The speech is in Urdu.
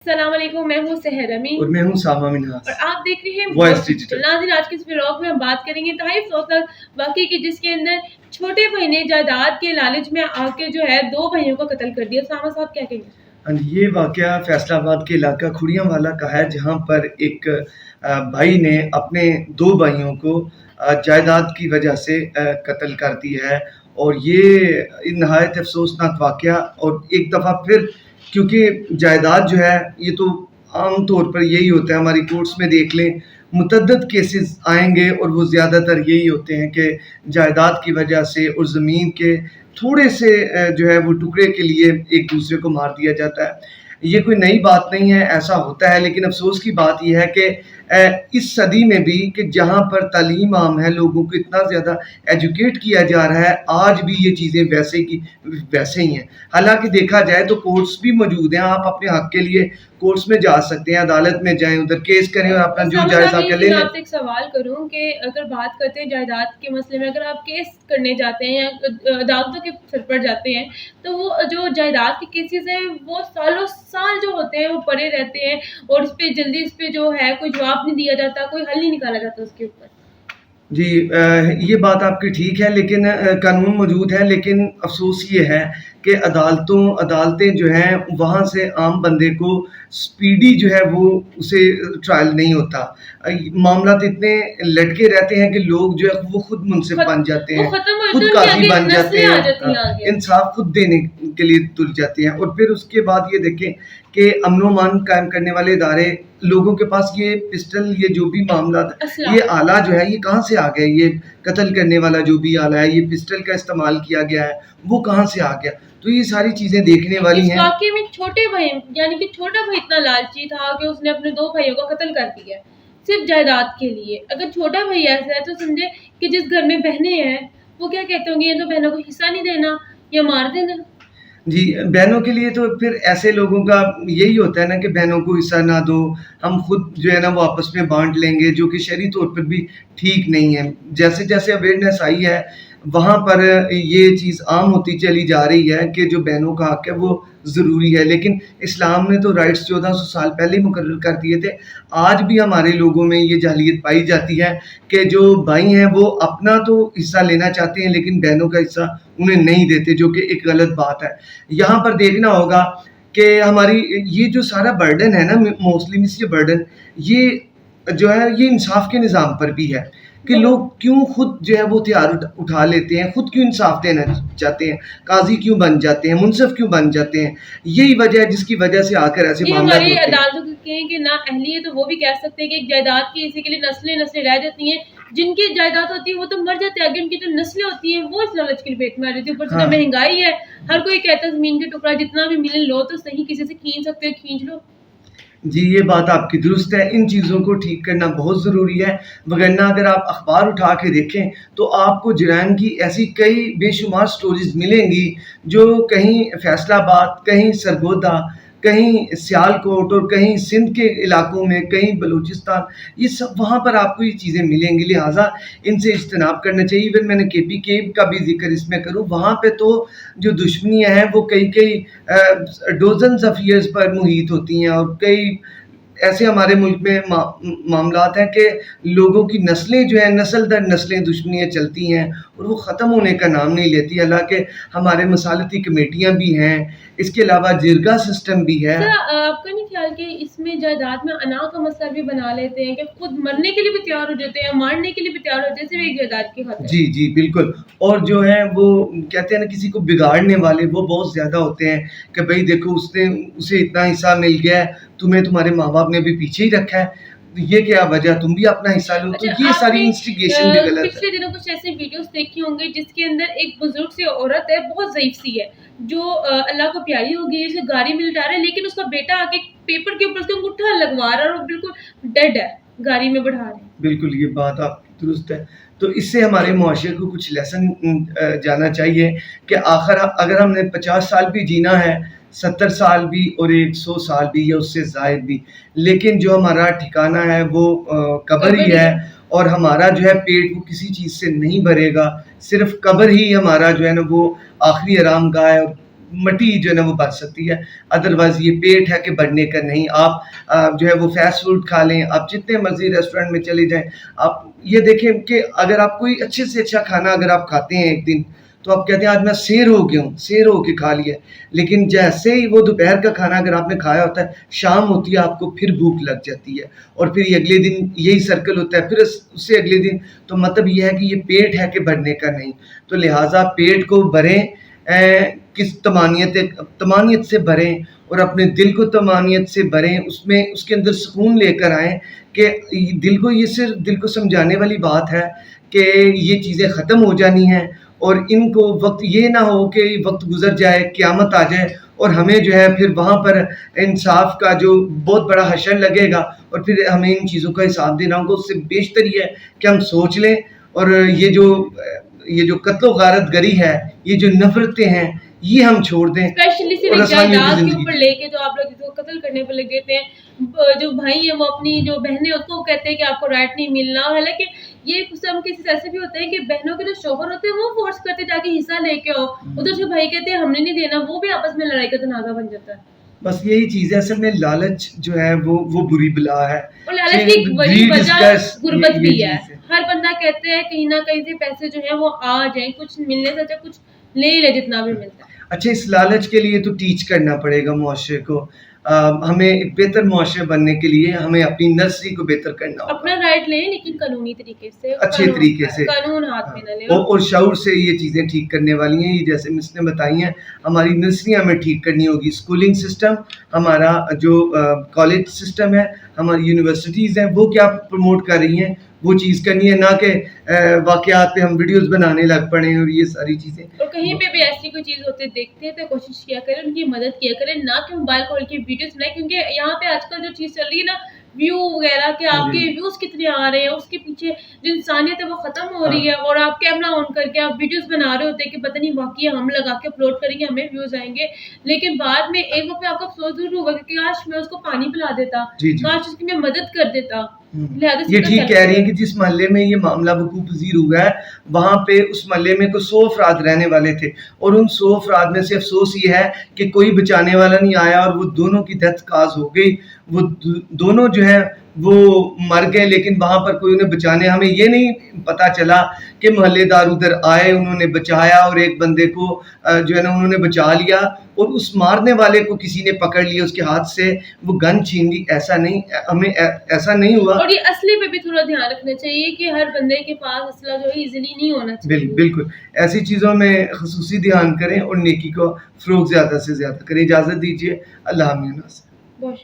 السلام علیکم، میں ہوں سحر امین اور میں ہوں ساما منہاس اور آپ دیکھ رہے ہیں وائس ڈیجیٹل۔ ناظرین، آج کے اس ولاگ میں ہم بات کریں گے انتہائی افسوسناک واقعے کی، جس کے اندر چھوٹے بھائی نے جائیداد کے لالچ میں آ کے جو ہے 2 بھائیوں کو قتل کر دیا۔ ساما صاحب کیا کہیں گے؟ یہ واقعہ فیصل آباد کے علاقہ کھڑیاں والا کا ہے، جہاں پر ایک بھائی نے اپنے 2 بھائیوں کو جائیداد کی وجہ سے قتل کر دی ہے، اور یہ نہایت افسوسناک واقعہ۔ اور ایک دفعہ پھر، کیونکہ جائیداد جو ہے یہ تو عام طور پر یہی ہوتا ہے، ہماری کورٹس میں دیکھ لیں متعدد کیسز آئیں گے، اور وہ زیادہ تر یہی ہوتے ہیں کہ جائیداد کی وجہ سے اور زمین کے تھوڑے سے جو ہے وہ ٹکڑے کے لیے ایک دوسرے کو مار دیا جاتا ہے۔ یہ کوئی نئی بات نہیں ہے، ایسا ہوتا ہے، لیکن افسوس کی بات یہ ہے کہ اس صدی میں بھی کہ جہاں پر تعلیم عام ہے، لوگوں کو اتنا زیادہ ایجوکیٹ کیا جا رہا ہے، آج بھی یہ چیزیں ویسے ہی ہیں۔ حالانکہ دیکھا جائے تو کورٹس بھی موجود ہیں، آپ اپنے حق کے لیے کورٹس میں جا سکتے ہیں، عدالت میں جائیں، ادھر کیس کریں اور اپنا جو جائزہ کر لیں۔ میں آپ سے ایک سوال کروں کہ اگر بات کرتے ہیں جائیداد کے مسئلے میں، اگر آپ کیس کرنے جاتے ہیں یا عدالتوں کے سر پر جاتے ہیں، تو وہ جو جائیداد کے کیسز ہیں وہ سالوں سال جو ہوتے ہیں وہ پڑے رہتے ہیں، اور اس پہ جلدی اس پہ جو ہے کوئی جواب نہیں دیا جاتا، کوئی حل نہیں نکالا جاتا اس کے اوپر۔ جی، یہ بات آپ کی ٹھیک ہے، لیکن قانون موجود ہے، لیکن افسوس یہ ہے کہ عدالتیں جو ہیں وہاں سے عام بندے کو سپیڈی جو ہے وہ اسے ٹرائل نہیں ہوتا۔ معاملات اتنے لٹکے رہتے ہیں کہ لوگ جو ہے وہ خود منصف بن جاتے ہیں، خود قاضی بن جاتے ہیں، انصاف خود دینے کے لیے تل جاتے ہیں۔ اور پھر اس کے بعد یہ دیکھیں کہ امن و امان قائم کرنے والے ادارے، لوگوں کے پاس یہ پسٹل، یہ جو بھی معاملات، یہ آلہ جو ہے یہ کہاں سے آ گیا؟ یہ قتل کرنے والا جو بھی آلہ ہے، یہ پسٹل کا استعمال کیا گیا ہے، وہ کہاں سے آ گیا؟ تو یہ ساری چیزیں دیکھنے والی ہیں۔ اس واقعے میں چھوٹے بھائی، یعنی کہ چھوٹا بھائی اتنا لالچی تھا کہ اس نے اپنے 2 بھائیوں کو قتل کر دیا صرف جائیداد کے لیے۔ اگر چھوٹا بھائی ایسا ہے تو سمجھے کہ جس گھر میں بہنیں ہیں وہ کیا کہتے ہوں گے، یہ تو بہنوں کو حصہ نہیں دینا یا مار دینا۔ جی، بہنوں کے لیے تو پھر ایسے لوگوں کا یہی ہوتا ہے نا کہ بہنوں کو حصہ نہ دو، ہم خود جو ہے نا وہ آپس میں بانٹ لیں گے، جو کہ شرعی طور پر بھی ٹھیک نہیں ہے۔ جیسے جیسے اویئرنیس آئی ہے وہاں پر یہ چیز عام ہوتی چلی جا رہی ہے کہ جو بہنوں کا حق ہے وہ ضروری ہے، لیکن اسلام نے تو رائٹس 1400 سال پہلے ہی مقرر کر دیے تھے۔ آج بھی ہمارے لوگوں میں یہ جاہلیت پائی جاتی ہے کہ جو بھائی ہیں وہ اپنا تو حصہ لینا چاہتے ہیں لیکن بہنوں کا حصہ انہیں نہیں دیتے، جو کہ ایک غلط بات ہے۔ یہاں پر دیکھنا ہوگا کہ ہماری یہ جو سارا برڈن ہے نا، موسٹلی یہ برڈن یہ جو ہے یہ انصاف کے نظام پر بھی ہے کہ لوگ کیوں خود جو ہے وہ ہتھیار اٹھا لیتے ہیں، خود کیوں انصاف دینا چاہتے ہیں، قاضی کیوں بن جاتے ہیں، منصف کیوں بن جاتے ہیں۔ یہی وجہ ہے جس کی وجہ سے آ کر ایسے معاملات ہوتے ہیں۔ ہماری عدالتوں کے کہ نا اہلی ہے تو وہ بھی کہہ سکتے ہیں کہ ایک جائیداد کی اسی کے لیے نسلیں رہ جاتی ہیں، جن کی جائیداد ہوتی ہے وہ تو مر جاتے ہیں، آگے ان کی جو نسلیں ہوتی ہیں وہ اس لالچ کی لپیٹ میں آ رہی تھی۔ اوپر سے مہنگائی ہے، ہر کوئی کہتا ہے زمین کے ٹکڑا جتنا بھی ملے لو تو صحیح، کسی سے کھینچ سکتے ہو کھینچ لو۔ جی، یہ بات آپ کی درست ہے، ان چیزوں کو ٹھیک کرنا بہت ضروری ہے، وگرنہ اگر آپ اخبار اٹھا کے دیکھیں تو آپ کو جرائم کی ایسی کئی بے شمار سٹوریز ملیں گی جو کہیں فیصل آباد، کہیں سرگودا، کہیں سیالکوٹ اور کہیں سندھ کے علاقوں میں، کہیں بلوچستان، یہ سب وہاں پر آپ کو یہ چیزیں ملیں گی، لہٰذا ان سے اجتناب کرنا چاہیے۔ ایون میں نے KPK کا بھی ذکر اس میں کروں، وہاں پہ تو جو دشمنیاں ہیں وہ کئی ڈوزنز آف ایئرز پر محیط ہوتی ہیں، اور کئی ایسے ہمارے ملک میں معاملات ہیں کہ لوگوں کی نسلیں جو ہیں، نسل در نسلیں دشمنیاں چلتی ہیں اور وہ ختم ہونے کا نام نہیں لیتی۔ حالانکہ ہمارے مصالحتی کمیٹیاں بھی ہیں، اس کے علاوہ جرگہ سسٹم بھی ہے۔ آپ کا نہیں خیال کہ اس میں جائیداد میں انا کا مسئلہ بھی بنا لیتے ہیں کہ خود مرنے کے لیے بھی تیار ہو جاتے ہیں، مارنے کے لیے بھی تیار ہو جاتے ہیں صرف ایک جائیداد کی خاطر؟ جی بالکل، اور جو ہے وہ کہتے ہیں نا کسی کو بگاڑنے والے وہ بہت زیادہ ہوتے ہیں کہ بھائی دیکھو اسے اتنا حصہ مل گیا ہے، تمہیں تمہارے ماں باپ نے بھی پیچھے ہی رکھا ہے، یہ کیا وجہ، تم بھی اپنا حصہ لو۔ تو یہ ساری انسٹیگیشن بھی غلط ہے۔ پچھلے دنوں کچھ ایسے ویڈیوز دیکھی ہوں گے جس کے اندر ایک بزرگ سی عورت ہے، بہت ضعیف سی ہے، جو اللہ کو پیاری ہو گئی ہے، اسے گاڑی میں لٹا رہا ہے، لیکن اس کا بیٹا آ کے پیپر کے اوپر اس کا انگوٹھا لگوا رہا ہے اور بالکل ڈیڈ ہے، گاڑی میں بڑھا رہے ہیں۔ بالکل، یہ بات آپ کی درست ہے۔ تو اس سے ہمارے معاشرے کو کچھ لیسن جانا چاہیے کہ آخر اگر ہم نے 50 سال بھی جینا ہے، 70 سال بھی اور 100 سال بھی یا اس سے زائد بھی، لیکن جو ہمارا ٹھکانہ ہے وہ قبر ہی ہے، اور ہمارا جو ہے پیٹ وہ کسی چیز سے نہیں بھرے گا، صرف قبر ہی ہمارا جو ہے نا وہ آخری آرام گاہ ہے۔ مٹی جو ہے نا وہ بچ سکتی ہے. ادروائز یہ پیٹ ہے کہ بڑھنے کا نہیں. آپ جو ہے وہ فاسٹ فوڈ کھا لیں, آپ جتنے مرضی ریسٹورینٹ میں چلے جائیں, آپ یہ دیکھیں کہ اگر آپ کوئی اچھے سے اچھا کھانا اگر آپ کھاتے ہیں ایک دن, تو آپ کہتے ہیں آج میں سیر ہو گیا ہوں, سیر ہو کے کھا لیا. لیکن جیسے ہی وہ دوپہر کا کھانا اگر آپ نے کھایا ہوتا ہے, شام ہوتی ہے آپ کو پھر بھوک لگ جاتی ہے, اور پھر یہ اگلے دن یہی سرکل ہوتا ہے, پھر اس سے اگلے دن. تو مطلب یہ ہے کہ یہ پیٹ ہے کہ بڑھنے کا نہیں. تو لہٰذا پیٹ کو بھریں, کس طمانیت سے بھریں, اور اپنے دل کو طمانیت سے بھریں, اس کے اندر سکون لے کر آئیں کہ دل کو یہ صرف دل کو سمجھانے والی بات ہے کہ یہ چیزیں ختم ہو جانی ہیں, اور ان کو وقت یہ نہ ہو کہ وقت گزر جائے, قیامت آ جائے, اور ہمیں جو ہے پھر وہاں پر انصاف کا جو بہت بڑا حشر لگے گا, اور پھر ہمیں ان چیزوں کا حساب دینا ہوگا. اس سے بیشتر یہ ہے کہ ہم سوچ لیں, اور یہ جو قتل و غارت گری ہے, یہ جو نفرتیں ہیں, یہ ہم چھوڑ دیں, اسپیشلی اور صرف آسانیوں کی جائیداد کے زندگی اوپر جئیں. لے کے جو آپ لوگ اس کو قتل کرنے پہ لگے تھے, جو بھائی ہیں وہ اپنی جو بہنیں اس کو کہتے ہیں کہ آپ کو رائٹ نہیں ملنا. حالانکہ یہ سم کیسز ایسے بھی ہوتے ہیں کہ بہنوں کے جو شوہر ہوتے ہیں وہ فورس کرتے جا کے حصہ لے کے آؤ, ادھر سے بھائی کہتے ہیں ہم نے نہیں دینا, وہ بھی آپس میں لڑائی کا تنازع بن جاتا ہے. بس یہی چیز ہے, اصل میں لالچ جو ہے وہ بری بلا ہے. اور لالچ کی ایک بڑی وجہ غربت بھی ہے. ہر بندہ کہتے ہیں کہیں نہ کہیں سے پیسے جو ہیں وہ آ جائیں, کچھ ملنے سے اچھا کچھ لے لے جتنا بھی ملتا ہے. اچھا, اس لالچ کے لیے تو ٹیچ کرنا پڑے گا معاشرے کو. ہمیں ایک بہتر معاشرے بننے کے لیے ہمیں اپنی نرسری کو بہتر کرنا ہوگا, اپنا رائٹ لیں لیکن قانونی طریقے سے, اچھے طریقے سے, قانون ہاتھ میں نہ لیں, اور شعور سے یہ چیزیں ٹھیک کرنے والی ہیں. یہ جیسے مس نے بتائی ہیں, ہماری نرسریاں ہمیں ٹھیک کرنی ہوگی, اسکولنگ سسٹم, ہمارا جو کالج سسٹم ہے, ہماری یونیورسٹیز ہیں, وہ کیا پروموٹ کر رہی ہیں, وہ چیز کرنی ہے, نہ کہ واقعات پہ ہم ویڈیوز بنانے لگ پڑے ہیں اور یہ ساری چیزیں. اور کہیں پہ بھی ایسی کوئی چیز ہوتے دیکھتے ہیں تو کوشش کیا کریں, ان کی مدد کیا کریں, نہ کہ موبائل کھول کے ویڈیوز بنائیں. کیونکہ یہاں پہ آج کل جو چیز چل رہی ہے نا, ویو وغیرہ, کہ آپ کے ویوز کتنے آ رہے ہیں, اس کے پیچھے جو انسانیت ہے وہ ختم ہو رہی ہے. اور آپ کیمرہ آن کر کے آپ ویڈیوز بنا رہے ہوتے ہیں کہ پتہ نہیں واقعی ہم لگا کے اپلوڈ کریں گے, ہمیں ویوز آئیں گے, لیکن بعد میں ایک وقت آپ کو افسوس ضرور ہوگا کہ کاش میں اس کو پانی پلا دیتا, کاش اس کی میں مدد کر دیتا. یہ ٹھیک کہہ رہی ہیں کہ جس محلے میں یہ معاملہ وقوع پذیر ہوا ہے, وہاں پہ اس محلے میں کوئی 100 افراد رہنے والے تھے, اور ان 100 افراد میں سے افسوس یہ ہے کہ کوئی بچانے والا نہیں آیا, اور وہ دونوں کی ڈیتھ کاز ہو گئی. وہ دونوں جو ہے وہ مر گئے, لیکن وہاں پر کوئی انہیں بچانے, ہمیں یہ نہیں پتا چلا کہ محلے دار ادھر آئے, انہوں نے بچایا, اور ایک بندے کو جو ہے نا انہوں نے بچا لیا, اور اس مارنے والے کو کسی نے پکڑ لیا, اس کے ہاتھ سے وہ گن چھین لی. ایسا نہیں, ہمیں ایسا نہیں ہوا. اور یہ اسلحے پہ بھی تھوڑا دھیان رکھنا چاہیے کہ ہر بندے کے پاس اسلحہ جو ہے ایزیلی نہیں ہونا چاہیے. بالکل, ایسی چیزوں میں خصوصی دھیان کریں, اور نیکی کو فروغ زیادہ سے زیادہ کریں. اجازت دیجیے, اللہ حافظ. بہت